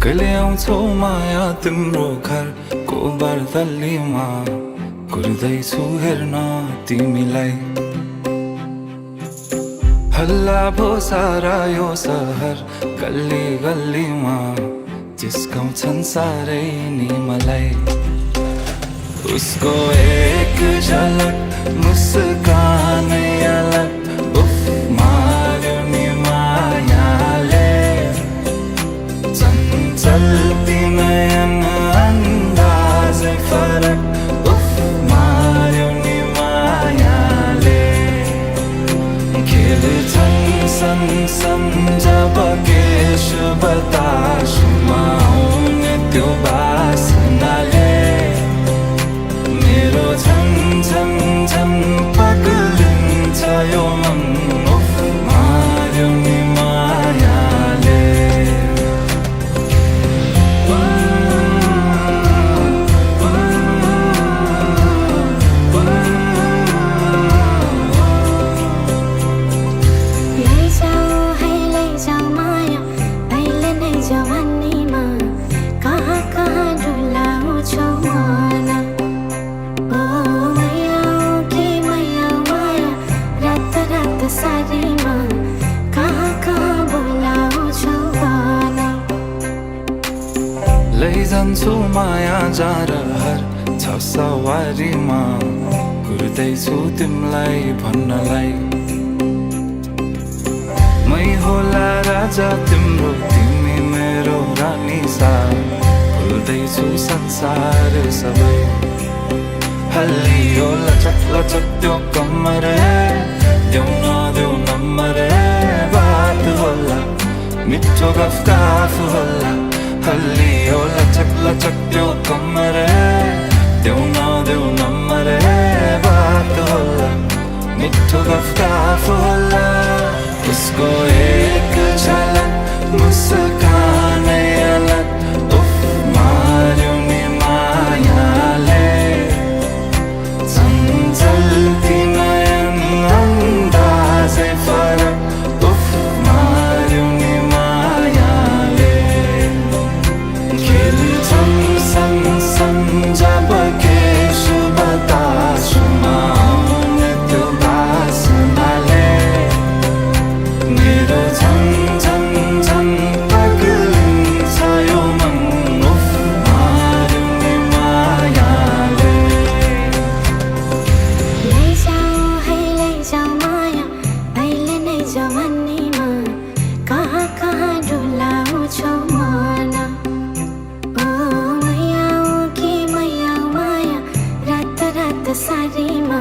कहिले आउँछौ माया तिम्रो घर को बर्दलीमा कुर्दैछु हेर्न तिमीलाई हल्ला भो सारा यो सहर गल्ली गल्लीमा जिस्काउँछन् सारै नि मलाई उसको एक झलक मुस्कानै अलग उफ मार्यो नि मायाले चञ्चल्ती नयन अन्दाजै फरक उफ मार्यो नि मायाले खेल्छन् सन जब केश बतासमा आउने त्यो बासनाले मेरो झन् झन् झन् पग्लिन्छ यो मन उफ मार्यो नि मायाले लैजान्छु माया जारहर छ सवारीमा कुर्दैछु तिमीलाई भन्नलाई मै होला राजा तिम्रो तिमी मेरो रानी सा भुल्दैछु संसार सबै हल्लियो लचक लचक त्यो कम्मर देऊ नदेऊ नम्बर बात होला मिठो गफ होला हल्लियो लचक लचक त्यो कम्मर देऊ नदेऊ नम्बर बात होला मिठो गफ होला उसको एक झलक मुस्कानै अलग उफ मार्यो नि मायाले चञ्चल्ती नयन अन्दाजै फरक उफ मार्यो नि मायाले खेल्छन् सन जब केश बतासमा आउने त्यो बासनाले मेरो झन् झन् झन् पग्लिन्छ यो मन उफ मार्यो नि मायाले लैजाऊ माया अहिले नै जवानीमा कहाँ कहाँ डुलाउँछौ मन ओ मैया कि मैया माया रात रात सारीमा